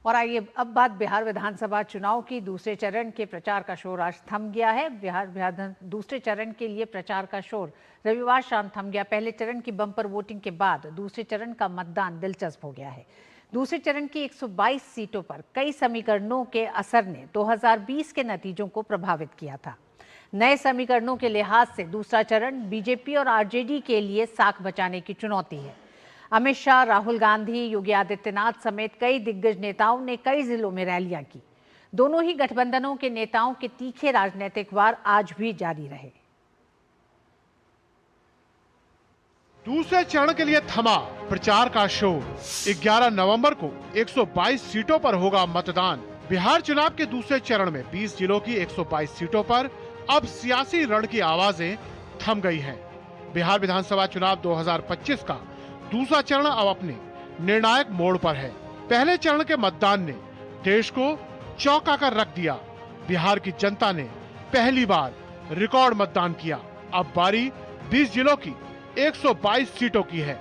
और आइए अब बात बिहार विधानसभा चुनाव की। दूसरे चरण के प्रचार का शोर आज थम गया है। बिहार दूसरे चरण के लिए प्रचार का शोर रविवार शाम थम गया। पहले चरण की बम्पर वोटिंग के बाद दूसरे चरण का मतदान दिलचस्प हो गया है। दूसरे चरण की 122 सीटों पर कई समीकरणों के असर ने 2020 के नतीजों को प्रभावित किया था। नए समीकरणों के लिहाज से दूसरा चरण बीजेपी और आरजेडी के लिए साख बचाने की चुनौती है। अमित शाह, राहुल गांधी, योगी आदित्यनाथ समेत कई दिग्गज नेताओं ने कई जिलों में रैलियां की। दोनों ही गठबंधनों के नेताओं के तीखे राजनीतिक वार आज भी जारी रहे। दूसरे चरण के लिए थमा प्रचार का शोर। 11 नवंबर को 122 सीटों पर होगा मतदान। बिहार चुनाव के दूसरे चरण में 20 जिलों की 122 सीटों पर अब सियासी रण की आवाजें थम गई हैं। बिहार विधानसभा चुनाव 2025 का दूसरा चरण अब अपने निर्णायक मोड़ पर है। पहले चरण के मतदान ने देश को चौंका कर रख दिया। बिहार की जनता ने पहली बार रिकॉर्ड मतदान किया। अब बारी 20 जिलों की 122 सीटों की है,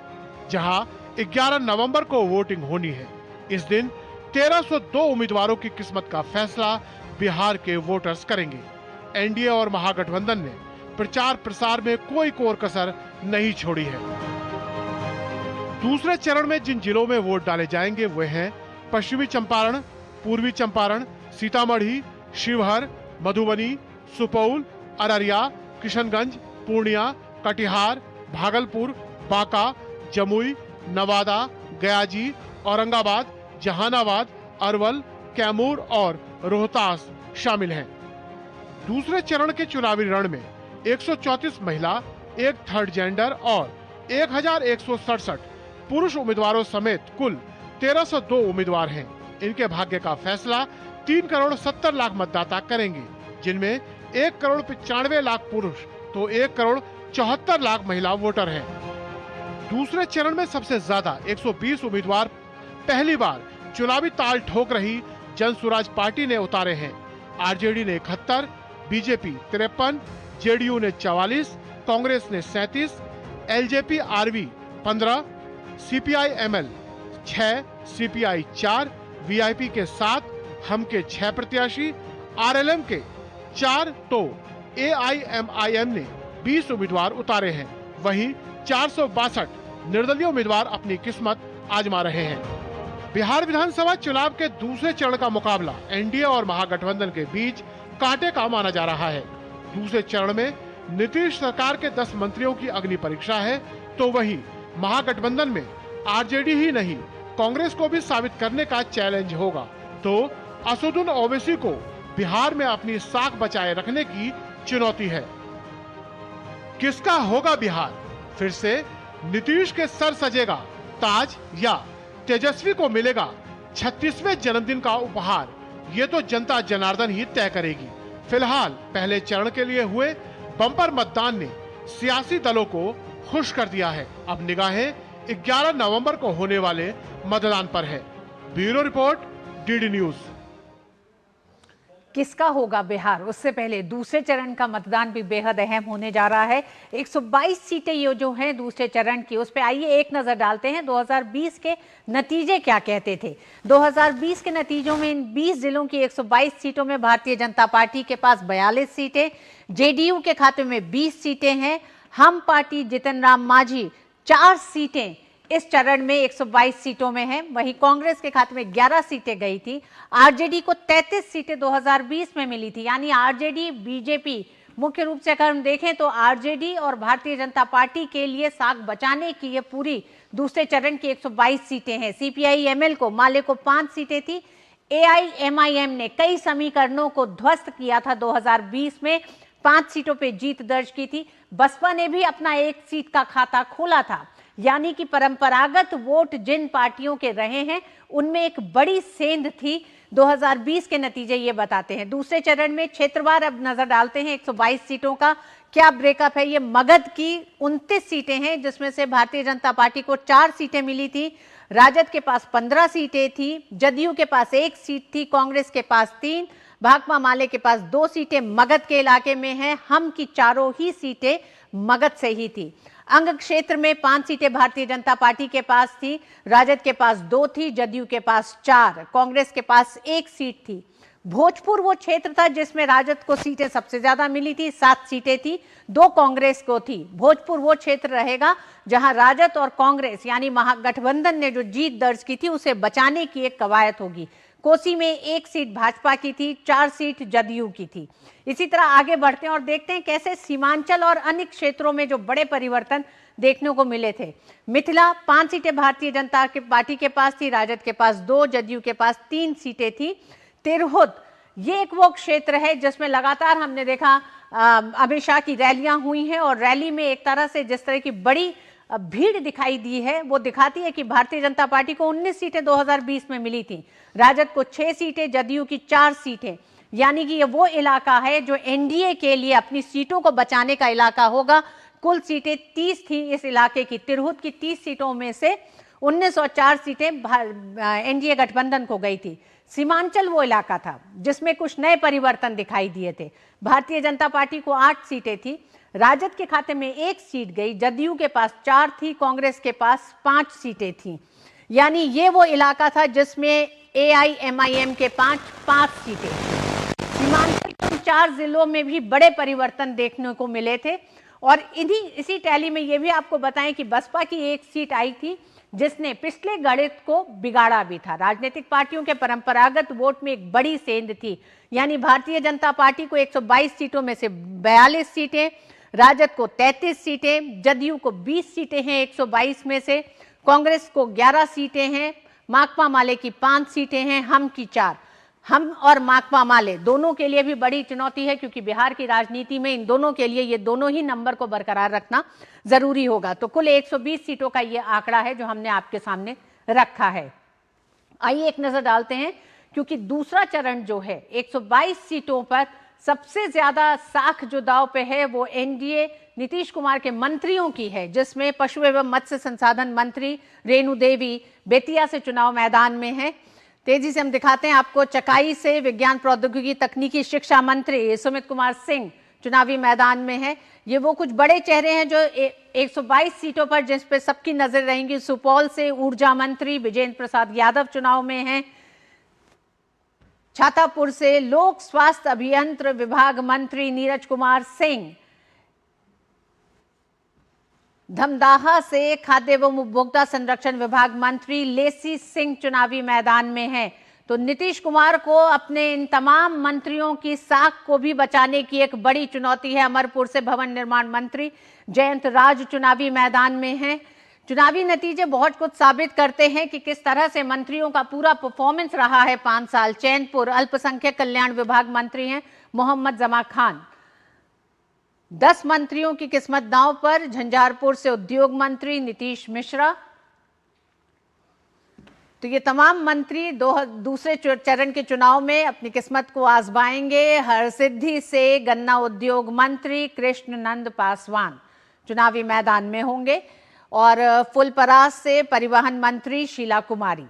जहां 11 नवंबर को वोटिंग होनी है। इस दिन 1302 उम्मीदवारों की किस्मत का फैसला बिहार के वोटर्स करेंगे। एनडीए और महागठबंधन ने प्रचार प्रसार में कोई कोर कसर नहीं छोड़ी है। दूसरे चरण में जिन जिलों में वोट डाले जाएंगे वे हैं पश्चिमी चंपारण, पूर्वी चंपारण, सीतामढ़ी, शिवहर, मधुबनी, सुपौल, अररिया, किशनगंज, पूर्णिया, कटिहार, भागलपुर, बांका, जमुई, नवादा, गयाजी, औरंगाबाद, जहानाबाद, अरवल, कैमूर और रोहतास शामिल हैं। दूसरे चरण के चुनावी रण में 134 महिला, एक थर्ड जेंडर और 1167 पुरुष उम्मीदवारों समेत कुल 1302 उम्मीदवार हैं। इनके भाग्य का फैसला 3 करोड़ 70 लाख मतदाता करेंगे, जिनमें 1 करोड़ 95 लाख पुरुष तो 1 करोड़ 74 लाख महिला वोटर हैं। दूसरे चरण में सबसे ज्यादा 120 उम्मीदवार पहली बार चुनावी ताल ठोक रही जन स्वराज पार्टी ने उतारे हैं। आरजेडी ने 71, बीजेपी 53, जेडीयू ने 44, कांग्रेस ने 37, LJP RV 15, CPI ML 6, CPI 4, VIP के 7, हम के 6 प्रत्याशी, आरएलएम के 4 तो एआईएमआईएम ने 20 उम्मीदवार उतारे हैं। वहीं 462 निर्दलीय उम्मीदवार अपनी किस्मत आजमा रहे हैं। बिहार विधानसभा चुनाव के दूसरे चरण का मुकाबला एनडीए और महागठबंधन के बीच कांटे का माना जा रहा है। दूसरे चरण में नीतीश सरकार के 10 मंत्रियों की अग्नि परीक्षा है, तो वहीं महागठबंधन में आरजेडी ही नहीं कांग्रेस को भी साबित करने का चैलेंज होगा। तो असदुद्दीन ओवैसी को बिहार में अपनी साख बचाए रखने की चुनौती है। किसका होगा बिहार? फिर से नीतीश के सर सजेगा ताज या तेजस्वी को मिलेगा 36वें जन्मदिन का उपहार? ये तो जनता जनार्दन ही तय करेगी। फिलहाल पहले चरण के लिए हुए बम्पर मतदान ने सियासी दलों को खुश कर दिया है। अब निगाहें 11 नवंबर को होने वाले मतदान पर है। Bureau report, DD news. किसका होगा बिहार? उससे पहले दूसरे चरण का मतदान भी बेहद अहम होने जा रहा है। 122 सीटें ये जो हैं दूसरे चरण की, उस पे आइए एक नजर डालते हैं 2020 के नतीजे क्या कहते थे। 2020 के नतीजों में इन 20 जिलों की 122 सीटों में भारतीय जनता पार्टी के पास 42 सीटें, जेडीयू के खाते में 20 सीटें हैं, हम पार्टी जितन राम मांझी 4 सीटें इस चरण में 122 सीटों में है। वहीं कांग्रेस के खाते में 11 सीटें गई थी। आरजेडी को 33 सीटें 2020 में मिली थी। यानी आरजेडी, बीजेपी, मुख्य रूप से अगर हम देखें तो आरजेडी और भारतीय जनता पार्टी के लिए साख बचाने की ये पूरी दूसरे चरण की 122 सीटें हैं। सीपीआई एमएल को, माले को 5 सीटें थी। एआईएमआईएम ने कई समीकरणों को ध्वस्त किया था 2020 में, 5 सीटों पर जीत दर्ज की थी। बसपा ने भी अपना 1 सीट का खाता खोला था। यानी कि परंपरागत वोट जिन पार्टियों के रहे हैं उनमें एक बड़ी सेंध थी। 2020 के नतीजे ये बताते हैं। दूसरे चरण में क्षेत्रवार अब नजर डालते हैं 122 सीटों का क्या ब्रेकअप है। ये मगध की 29 सीटें हैं, जिसमें से भारतीय जनता पार्टी को 4 सीटें मिली थी, राजद के पास 15 सीटें थी, जदयू के पास 1 सीट थी, कांग्रेस के पास 3, भाकपा माले के पास 2 सीटें मगध के इलाके में हैं, हम की चारों ही सीटें मगध से ही थी। अंग क्षेत्र में 5 सीटें भारतीय जनता पार्टी के पास थी, राजद के पास 2 थी, जदयू के पास 4, कांग्रेस के पास 1 सीट थी। भोजपुर वो क्षेत्र था जिसमें राजद को सीटें सबसे ज्यादा मिली थी, 7 सीटें थी, 2 कांग्रेस को थी। भोजपुर वो क्षेत्र रहेगा जहां राजद और कांग्रेस यानी महागठबंधन ने जो जीत दर्ज की थी उसे बचाने की एक कवायद होगी। कोसी में 1 सीट भाजपा की थी, 4 सीट जदयू की थी। इसी तरह आगे बढ़ते हैं और देखते हैं कैसे सीमांचल और अन्य क्षेत्रों में जो बड़े परिवर्तन देखने को मिले थे। मिथिला 5 सीटें भारतीय जनता पार्टी के पास थी, राजद के पास 2, जदयू के पास 3 सीटें थी। तिरहुत ये एक वो क्षेत्र है जिसमें लगातार हमने देखा अमित शाह की रैलियां हुई हैं और रैली में एक तरह से जिस तरह की बड़ी भीड़ दिखाई दी है वो दिखाती है कि भारतीय जनता पार्टी को 19 सीटें 2020 में मिली थी, राजद को 6 सीटें, जदयू की 4 सीटें। यानी कि ये वो इलाका है जो एनडीए के लिए अपनी सीटों को बचाने का इलाका होगा। कुल सीटें 30 थी इस इलाके की। तिरहुत की 30 सीटों में से 19 और 4 सीटें एनडीए गठबंधन को गई थी। सीमांचल वो इलाका था जिसमें कुछ नए परिवर्तन दिखाई दिए थे। भारतीय जनता पार्टी को 8 सीटें थी, राजद के खाते में 1 सीट गई, जदयू के पास 4 थी, कांग्रेस के पास 5 सीटें थी। यानी ये वो इलाका था जिसमें एआईएमआईएम के 5 सीटें। सीमांचल के 4 जिलों में भी बड़े परिवर्तन देखने को मिले थे और इसी टैली में ये भी आपको बताएं कि बसपा की 1 सीट आई थी जिसने पिछले गणित को बिगाड़ा भी था। राजनीतिक पार्टियों के परंपरागत वोट में एक बड़ी सेंध थी, यानी भारतीय जनता पार्टी को 122 सीटों में से 42 सीटें, राजद को 33 सीटें, जदयू को 20 सीटें हैं 122 में से, कांग्रेस को 11 सीटें हैं, माकपा माले की 5 सीटें हैं, हम की 4। हम और माकपा माले दोनों के लिए भी बड़ी चुनौती है क्योंकि बिहार की राजनीति में इन दोनों के लिए ये दोनों ही नंबर को बरकरार रखना जरूरी होगा। तो कुल 120 सीटों का ये आंकड़ा है जो हमने आपके सामने रखा है। आइए एक नजर डालते हैं क्योंकि दूसरा चरण जो है 122 सीटों पर सबसे ज्यादा साख जो दाव पे है वो एनडीए नीतीश कुमार के मंत्रियों की है, जिसमें पशु एवं मत्स्य संसाधन मंत्री रेणु देवी बेतिया से चुनाव मैदान में है। तेजी से हम दिखाते हैं आपको, चकाई से विज्ञान प्रौद्योगिकी तकनीकी शिक्षा मंत्री सुमित कुमार सिंह चुनावी मैदान में है। ये वो कुछ बड़े चेहरे हैं जो 122 सीटों पर जिस पे सबकी नजर रहेंगी। सुपौल से ऊर्जा मंत्री विजेंद्र प्रसाद यादव चुनाव में हैं। छातापुर से लोक स्वास्थ्य अभियंत्र विभाग मंत्री नीरज कुमार सिंह, धमदाहा से खाद्य एवं उपभोक्ता संरक्षण विभाग मंत्री लेसी सिंह चुनावी मैदान में हैं। तो नीतीश कुमार को अपने इन तमाम मंत्रियों की साख को भी बचाने की एक बड़ी चुनौती है। अमरपुर से भवन निर्माण मंत्री जयंत राज चुनावी मैदान में हैं। चुनावी नतीजे बहुत कुछ साबित करते हैं कि किस तरह से मंत्रियों का पूरा परफॉर्मेंस रहा है 5 साल। चैनपुर अल्पसंख्यक कल्याण विभाग मंत्री हैं मोहम्मद जमा खान। 10 मंत्रियों की किस्मत दांव पर। झंझारपुर से उद्योग मंत्री नीतीश मिश्रा। तो ये तमाम मंत्री दूसरे चरण के चुनाव में अपनी किस्मत को आजमाएंगे। हरसिद्धि से गन्ना उद्योग मंत्री कृष्ण नंद पासवान चुनावी मैदान में होंगे और फुलपरास से परिवहन मंत्री शीला कुमारी।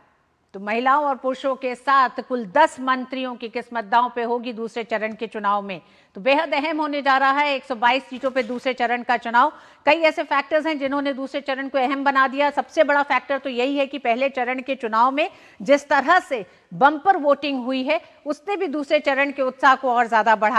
तो महिलाओं और पुरुषों के साथ कुल 10 मंत्रियों की किस्मत दांव पे होगी दूसरे चरण के चुनाव में। तो बेहद अहम होने जा रहा है 122 सीटों पे दूसरे चरण का चुनाव। कई ऐसे फैक्टर्स हैं जिन्होंने दूसरे चरण को अहम बना दिया। सबसे बड़ा फैक्टर तो यही है कि पहले चरण के चुनाव में जिस तरह से बम्पर वोटिंग हुई है उसने भी दूसरे चरण के उत्साह को और ज्यादा बढ़ा